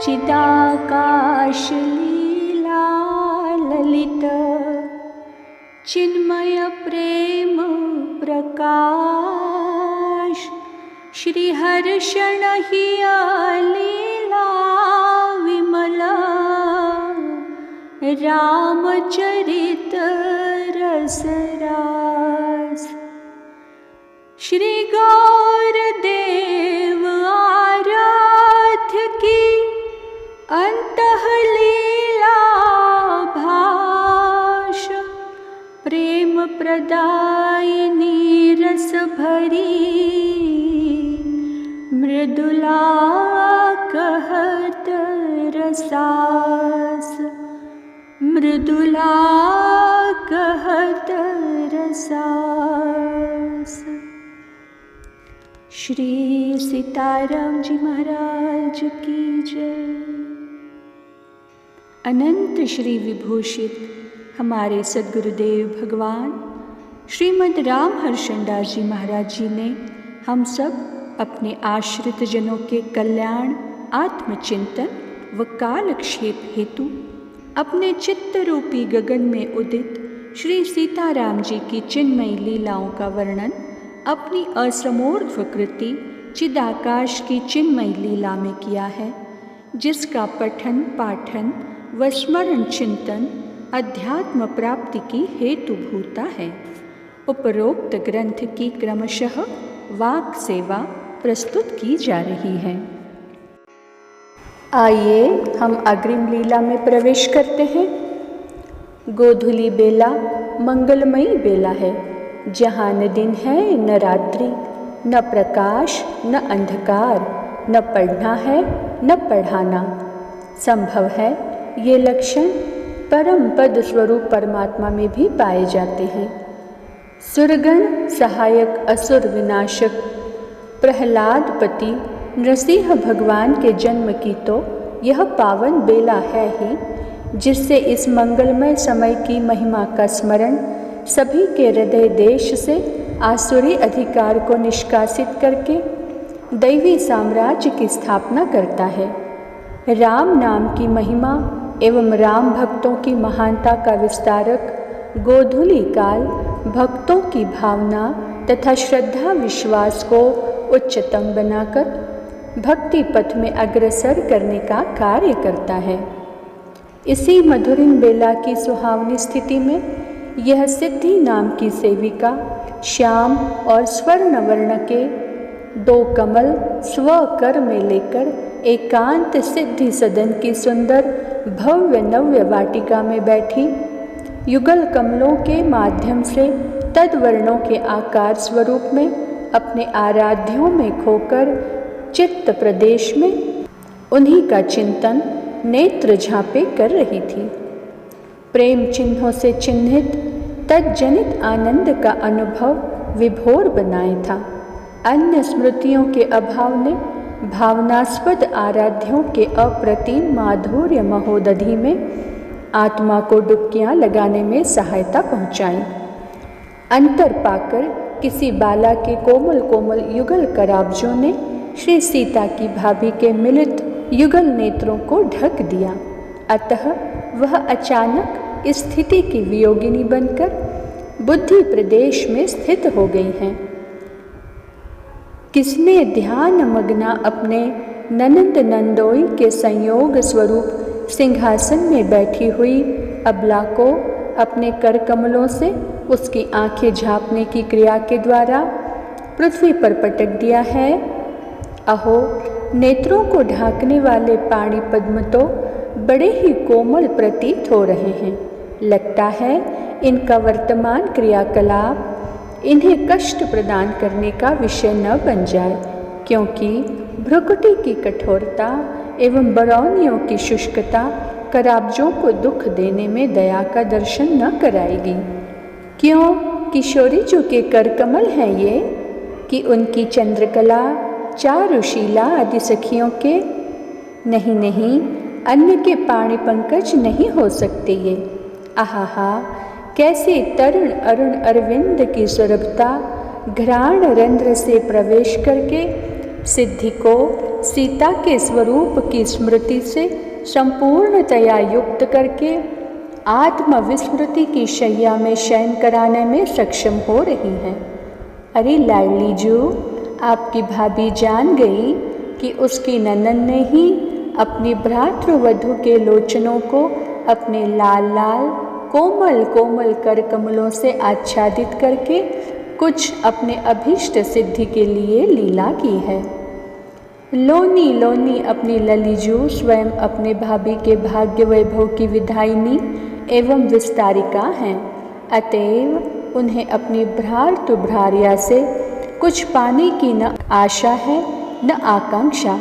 चिदाकाश लीला ललित चिन्मय प्रेम प्रकाश श्रीहर्षण हिया लीला विमला रामचरित रसरास श्री गौरदेव आराध्य की अंतःलीला भाष प्रेम प्रदायिनी रस भरी मृदुला कहत रसास मृदुला कहत रसास। श्री सीताराम जी महाराज की जय। अनंत श्री विभूषित हमारे सद्गुरुदेव भगवान श्रीमद् राम हर्षणदास जी महाराज जी ने हम सब अपने आश्रित जनों के कल्याण, आत्मचिंतन व कालक्षेप हेतु अपने चित्त रूपी गगन में उदित श्री सीताराम जी की चिन्मयी लीलाओं का वर्णन अपनी असमोर्ध्व कृति चिदाकाश की चिन्मयी लीला में किया है, जिसका पठन पाठन व स्मरण चिंतन अध्यात्म प्राप्ति की हेतुभूता है। उपरोक्त ग्रंथ की क्रमशः वाक सेवा प्रस्तुत की जा रही है। आइए हम अग्रिम लीला में प्रवेश करते हैं। गोधूली बेला मंगलमयी बेला है, जहाँ न दिन है न रात्रि, न प्रकाश न अंधकार, न पढ़ना है न पढ़ाना। संभव है ये लक्षण परम पद स्वरूप परमात्मा में भी पाए जाते हैं। सुरगण सहायक असुर विनाशक प्रहलादपति नृसिंह भगवान के जन्म की तो यह पावन बेला है ही, जिससे इस मंगलमय समय की महिमा का स्मरण सभी के हृदय देश से आसुरी अधिकार को निष्कासित करके दैवी साम्राज्य की स्थापना करता है। राम नाम की महिमा एवं राम भक्तों की महानता का विस्तारक गोधूली काल भक्तों की भावना तथा श्रद्धा विश्वास को उच्चतम बनाकर भक्ति पथ में अग्रसर करने का कार्य करता है। इसी मधुरिन बेला की सुहावनी स्थिति में यह सिद्धि नाम की सेविका श्याम और स्वर्ण वर्ण के 2 कमल स्वकर में लेकर एकांत सिद्धि सदन की सुंदर भव्य नव्य वाटिका में बैठी युगल कमलों के माध्यम से तद्वर्णों के आकार स्वरूप में अपने आराध्यों में खोकर चित्त प्रदेश में उन्हीं का चिंतन नेत्र झांपे कर रही थी। प्रेम चिन्हों से चिन्हित तज्जनित आनंद का अनुभव विभोर बनाए था। अन्य स्मृतियों के अभाव ने भावनास्पद आराध्यों के अप्रतिम माधुर्य महोदधि में आत्मा को डुबकियां लगाने में सहायता पहुंचाई। अंतर पाकर किसी बाला के कोमल कोमल युगल कराब्जों ने श्री सीता की भाभी के मिलित युगल नेत्रों को ढक दिया। अतः वह अचानक स्थिति की वियोगिनी बनकर बुद्धि प्रदेश में स्थित हो गई हैं। किसने ध्यान मग्ना अपने ननंद नंदोई के संयोग स्वरूप सिंहासन में बैठी हुई अबला को अपने कर कमलों से उसकी आंखें झांपने की क्रिया के द्वारा पृथ्वी पर पटक दिया है। अहो, नेत्रों को ढांकने वाले पाणी पद्म तो बड़े ही कोमल प्रतीत हो रहे हैं। लगता है इनका वर्तमान क्रियाकलाप इन्हें कष्ट प्रदान करने का विषय न बन जाए, क्योंकि भ्रुकुटी की कठोरता एवं बरौनियों की शुष्कता कराब्जों को दुख देने में दया का दर्शन न कराएगी। क्यों, किशोरी जो के कर कमल हैं ये कि उनकी चंद्रकला चारुशीला आदि सखियों के? नहीं नहीं, अन्य के पाणी पंकज नहीं हो सकते ये। आहा, कैसे तरुण अरुण अरविंद की सुरभता घ्राण रंध्र से प्रवेश करके सिद्धि को सीता के स्वरूप की स्मृति से संपूर्णतया युक्त करके आत्मविस्मृति की शैया में शयन कराने में सक्षम हो रही हैं। अरे लाडली जू, आपकी भाभी जान गई कि उसकी ननद ने ही अपनी भ्रातृवधू के लोचनों को अपने लाल लाल कोमल कोमल कर कमलों से आच्छादित करके कुछ अपने अभीष्ट सिद्धि के लिए लीला की है। लोनी लोनी अपनी ललीजू स्वयं अपने भाभी के भाग्य वैभव की विधायिनी एवं विस्तारिका हैं। अतएव उन्हें अपनी भ्रातृ भ्रार्या से कुछ पाने की न आशा है न आकांक्षा,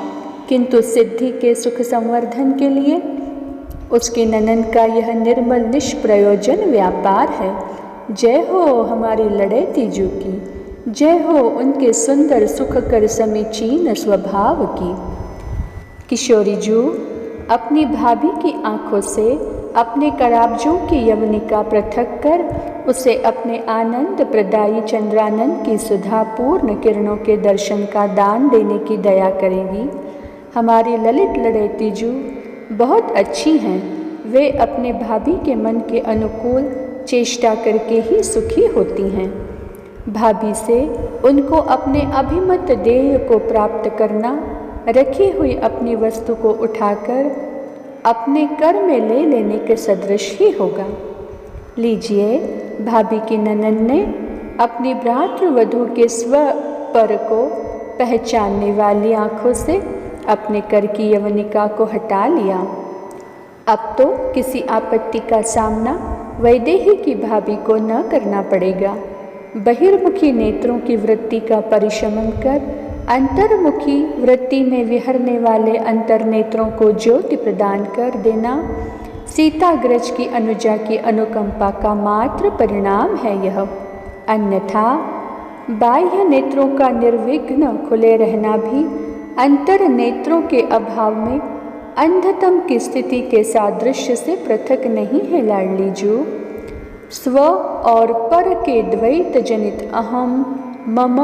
किंतु सिद्धि के सुख संवर्धन के लिए उसकी ननन का यह निर्मल निष्प्रयोजन व्यापार है। जय हो हमारी लड़ैती जू की, जय हो उनके सुंदर सुखकर समीचीन स्वभाव की। किशोरी जू अपनी भाभी की आंखों से अपने कराब्जों की यवनिका पृथक कर उसे अपने आनंद प्रदायी चंद्रानंद की सुधापूर्ण किरणों के दर्शन का दान देने की दया करेंगी। हमारी ललित लड़ैती जू बहुत अच्छी हैं। वे अपने भाभी के मन के अनुकूल चेष्टा करके ही सुखी होती हैं। भाभी से उनको अपने अभिमत देय को प्राप्त करना रखी हुई अपनी वस्तु को उठाकर अपने कर में ले लेने के सदृश ही होगा। लीजिए, भाभी की ननन ने अपनी भ्रातृवधू के स्व पर को पहचानने वाली आंखों से अपने कर की यवनिका को हटा लिया। अब तो किसी आपत्ति का सामना वैदेही की भाभी को न करना पड़ेगा। बहिर्मुखी नेत्रों की वृत्ति का परिशमन कर अंतर्मुखी वृत्ति में विहरने वाले अंतर्नेत्रों को ज्योति प्रदान कर देना सीताग्रज की अनुजा की अनुकंपा का मात्र परिणाम है यह। अन्यथा बाह्य नेत्रों का निर्विघ्न खुले रहना भी अंतर नेत्रों के अभाव में अंधतम की स्थिति के सादृश्य से पृथक नहीं है लाडली जू। स्व और पर के द्वैत जनित अहम मम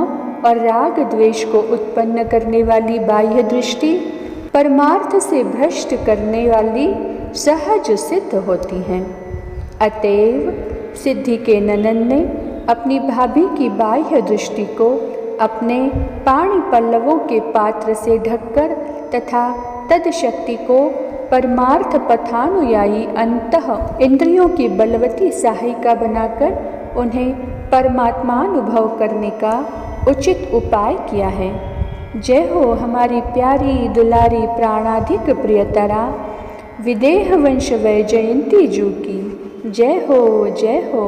और राग द्वेष को उत्पन्न करने वाली बाह्य दृष्टि परमार्थ से भ्रष्ट करने वाली सहज सिद्ध होती हैं। अतएव सिद्धि के ननन ने अपनी भाभी की बाह्य दृष्टि को अपने पाणि पल्लवों के पात्र से ढककर तथा तद शक्ति को परमार्थ पथानुयायी अंतः इंद्रियों की बलवती सहायिका बनाकर उन्हें परमात्मानुभव करने का उचित उपाय किया है। जय हो हमारी प्यारी दुलारी प्राणाधिक प्रियतरा विदेह वंश वैजयंती जू की, जय हो जय हो।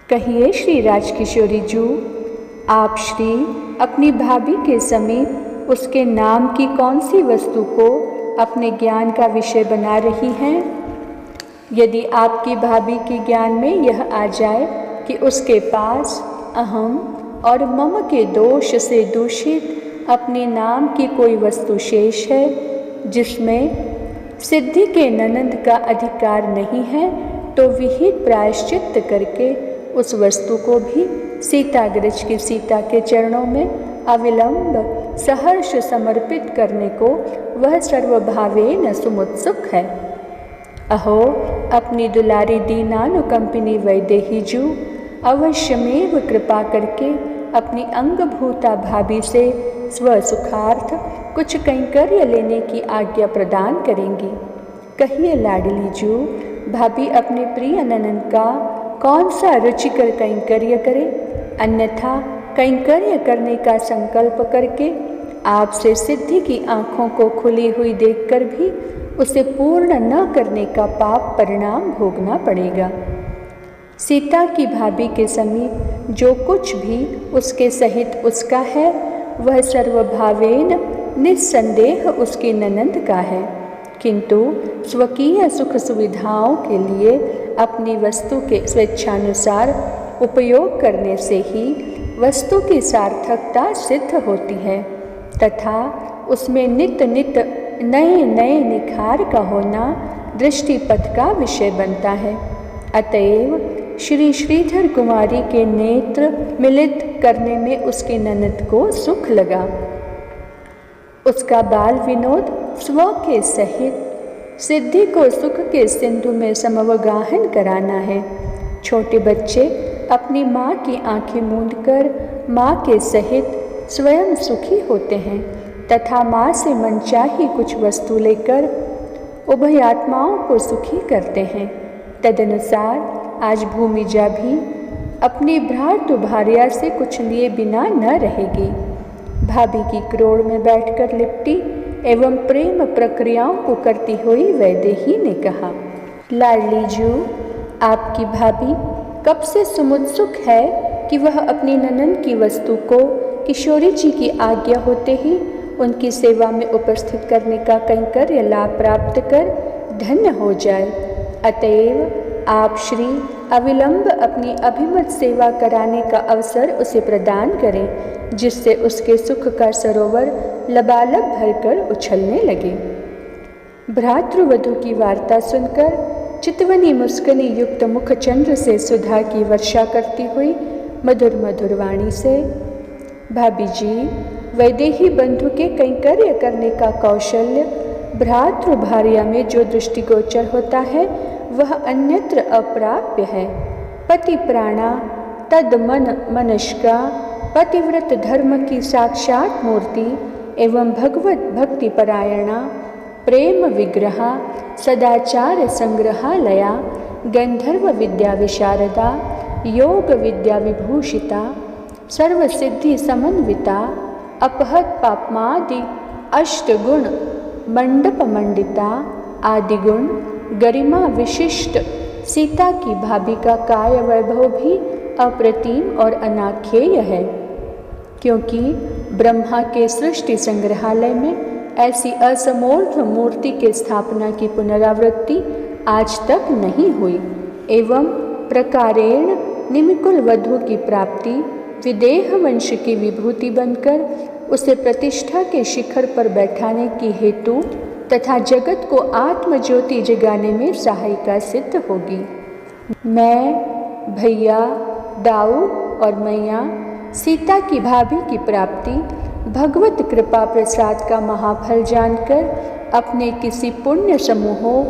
कहिए श्री राजकिशोरी जू, आप श्री अपनी भाभी के समीप उसके नाम की कौन सी वस्तु को अपने ज्ञान का विषय बना रही हैं? यदि आपकी भाभी के ज्ञान में यह आ जाए कि उसके पास अहम और मम के दोष से दूषित अपने नाम की कोई वस्तु शेष है जिसमें सिद्धि के ननंद का अधिकार नहीं है, तो विहित प्रायश्चित्त करके उस वस्तु को भी सीताग्रज की सीता के चरणों में अविलंब सहर्ष समर्पित करने को वह सर्वभावेन सुमुत्सुक है। अहो अपनी दुलारी दीनानुकंपिनी वैदेही जू अवश्यमेव कृपा करके अपनी अंगभूता भाभी से स्वसुखार्थ कुछ कैंकर्य लेने की आज्ञा प्रदान करेंगी। कहिए लाडली जू, भाभी अपने प्रिय ननन का कौन सा रुचिकर कैंकर्य करे, अन्यथा कैंकर्य करने का संकल्प करके आपसे सिद्धि की आँखों को खुली हुई देखकर भी उसे पूर्ण न करने का पाप परिणाम भोगना पड़ेगा। सीता की भाभी के समीप जो कुछ भी उसके सहित उसका है वह सर्वभावेन निस्संदेह उसकी ननंद का है, किंतु स्वकीय सुख सुविधाओं के लिए अपनी वस्तु के स्वेच्छानुसार उपयोग करने से ही वस्तु की सार्थकता सिद्ध होती है तथा उसमें नित नित नए नए निखार का होना दृष्टिपथ का विषय बनता है। अतएव श्री श्रीधर कुमारी के नेत्र मिलित करने में उसकी ननद को सुख लगा। उसका बाल विनोद स्व के सहित सिद्धि को सुख के सिंधु में समवगाहन कराना है। छोटे बच्चे अपनी माँ की आंखें मूंदकर माँ के सहित स्वयं सुखी होते हैं तथा माँ से मनचाही कुछ वस्तु लेकर उभय आत्माओं को सुखी करते हैं। तदनुसार आज भूमिजा भी अपनी भ्रातृ भार्या से कुछ लिए बिना न रहेगी। भाभी की क्रोड़ में बैठकर लिपटी एवं प्रेम प्रक्रियाओं को करती हुई वैदेही ने कहा, लाडली जू, आपकी भाभी कब से सुमुत्सुक है कि वह अपनी ननद की वस्तु को किशोरी जी की आज्ञा होते ही उनकी सेवा में उपस्थित करने का कैंकर्य लाभ प्राप्त कर धन्य हो जाए। अतएव आप श्री अविलंब अपनी अभिमत सेवा कराने का अवसर उसे प्रदान करें, जिससे उसके सुख का सरोवर लबालब भरकर उछलने लगे। भ्रातृवधू की वार्ता सुनकर चितवनी मुस्कनी युक्त मुख चंद्र से सुधा की वर्षा करती हुई मधुर मधुर वाणी से, भाभी जी, वैदेही बंधु के कैंकर्य करने का कौशल्य भ्रातृ भार्या में जो दृष्टिगोचर होता है वह अन्यत्र अप्राप्य है। पति प्राणा तद मन मनस्का पतिव्रत धर्म की साक्षात मूर्ति एवं भगवत भक्ति परायणा प्रेम विग्रहा सदाचार संग्रहालया गंधर्व विद्या विशारदा योग विद्या विभूषिता सर्वसिद्धि समन्विता अपहत पापमादि अष्टगुण मंडप मंडिता आदि गुण गरिमा विशिष्ट सीता की भाभी का काय वैभव भी अप्रतिम और अनाख्येय है, क्योंकि ब्रह्मा के सृष्टि संग्रहालय में ऐसी असमूर्त मूर्ति के स्थापना की पुनरावृत्ति आज तक नहीं हुई एवं प्रकारेण निमिकुल वधु की प्राप्ति विदेह वंश की विभूति बनकर उसे प्रतिष्ठा के शिखर पर बैठाने की हेतु तथा जगत को आत्मज्योति जगाने में सहायिका सिद्ध होगी। मैं, भैया, दाऊ और मैया सीता की भाभी की प्राप्ति भगवत कृपा प्रसाद का महाफल जानकर अपने किसी पुण्य समूहों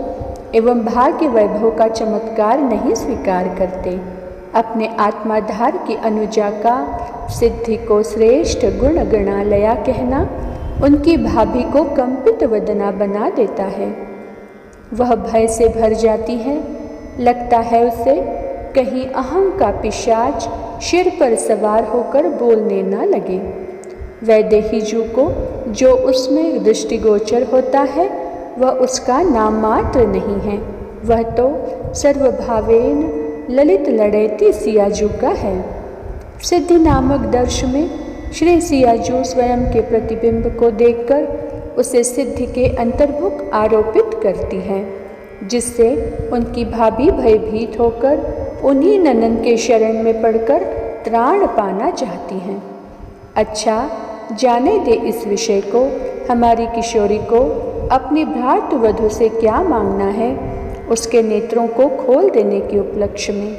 एवं भाग्य वैभव का चमत्कार नहीं स्वीकार करते। अपने आत्माधार की अनुजा का सिद्धि को श्रेष्ठ गुण गणालया कहना उनकी भाभी को कंपित वदना बना देता है। वह भय से भर जाती है। लगता है उसे कहीं अहं का पिशाच सिर पर सवार होकर बोलने न लगे। वैदेही जू को जो उसमें दृष्टिगोचर होता है वह उसका नाम मात्र नहीं है, वह तो सर्वभावेन ललित लड़ैती सियाजू का है। सिद्धि नामक दर्श में श्री सियाजू स्वयं के प्रतिबिंब को देखकर उसे सिद्धि के अंतर्मुख आरोपित करती है, जिससे उनकी भाभी भयभीत होकर उन्हीं ननन के शरण में पड़कर त्राण पाना चाहती हैं। अच्छा, जाने दे इस विषय को। हमारी किशोरी को अपनी भ्रातृवधू से क्या मांगना है, उसके नेत्रों को खोल देने के उपलक्ष्य में।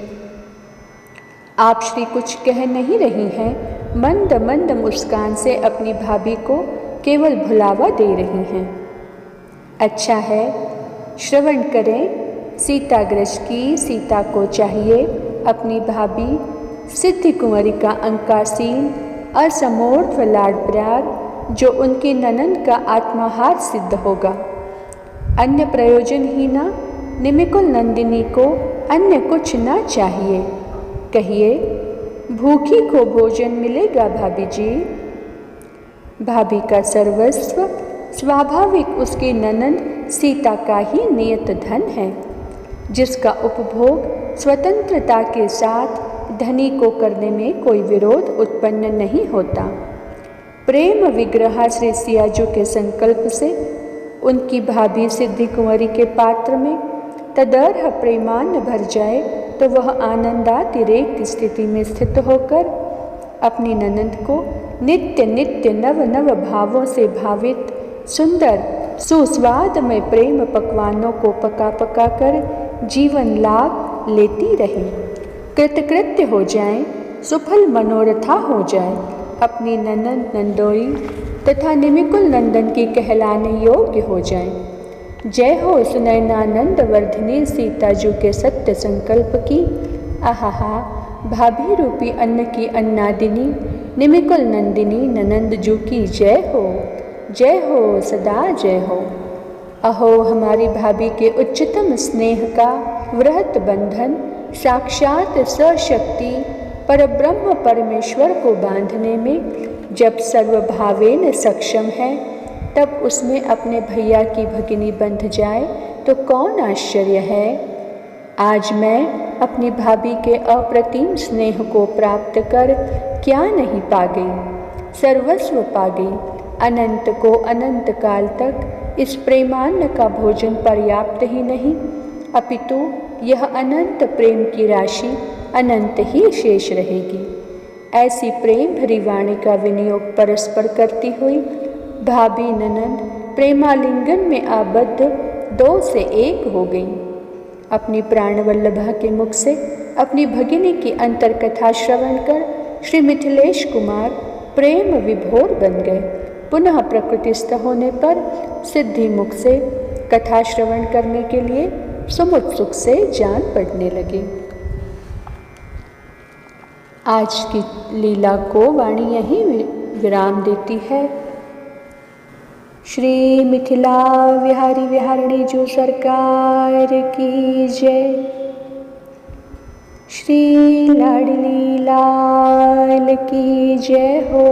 आप श्री कुछ कह नहीं रही हैं, मंद मंद मुस्कान से अपनी भाभी को केवल भुलावा दे रही हैं। अच्छा है, श्रवण करें। सीताग्रज की सीता को चाहिए अपनी भाभी सिद्धि कुंवरी का अंकासीन असमूर्त लाड प्यार, जो उनकी ननन का आत्माहार सिद्ध होगा। अन्य प्रयोजन ही ना निमिकुल नंदिनी को अन्य कुछ ना चाहिए। कहिए, भूखी को भोजन मिलेगा भाभी जी। भाभी का सर्वस्व स्वाभाविक उसकी ननद सीता का ही नियत धन है, जिसका उपभोग स्वतंत्रता के साथ धनी को करने में कोई विरोध उत्पन्न नहीं होता। प्रेम विग्रह श्री सियाजू के संकल्प से उनकी भाभी सिद्धि कुंवरी के पात्र में तदर्ह प्रेमान्न भर जाए तो वह आनंदातिरेक की स्थिति में स्थित होकर अपनी ननद को नित्य नित्य नव नव भावों से भावित सुंदर सुस्वादमय प्रेम पकवानों को पका पका कर जीवन लाभ लेती रही। कृतकृत्य हो जाएं, सुफल मनोरथा हो जाए, अपनी ननद नंदोई तथा निमिकुल नंदन की कहलाने योग्य हो जाएं। जय हो सुनयनानंद वर्धिनी सीताजू के सत्य संकल्प की। आहा भाभी रूपी अन्न की अन्नादिनी निमिकुल नंदिनी ननंद जू की जय हो सदा जय हो। अहो हमारी भाभी के उच्चतम स्नेह का वृहत बंधन साक्षात सशक्ति परब्रह्म परमेश्वर को बांधने में जब सर्वभावेन सक्षम है, तब उसमें अपने भैया की भगिनी बंध जाए तो कौन आश्चर्य है। आज मैं अपनी भाभी के अप्रतिम स्नेह को प्राप्त कर क्या नहीं पा गई, सर्वस्व पा गई। अनंत को अनंत काल तक इस प्रेमान्न का भोजन पर्याप्त ही नहीं, अपितु यह अनंत प्रेम की राशि अनंत ही शेष रहेगी। ऐसी प्रेम भरी वाणी का विनियोग परस्पर करती हुई भाभी ननंद प्रेमालिंगन में आबद्ध दो से एक हो गई। अपनी प्राणवल्लभा के मुख से अपनी भगिनी की अंतर कथा श्रवण कर श्री मिथिलेश कुमार प्रेम विभोर बन गए। पुनः प्रकृतिस्थ होने पर सिद्धि मुख से कथा श्रवण करने के लिए समुत्सुक से जान पड़ने लगी। आज की लीला को वाणी यहीं विराम देती है। श्री मिथिला विहारी विहारिणी जो सरकार की जय। श्री लाडली लाल की जय हो।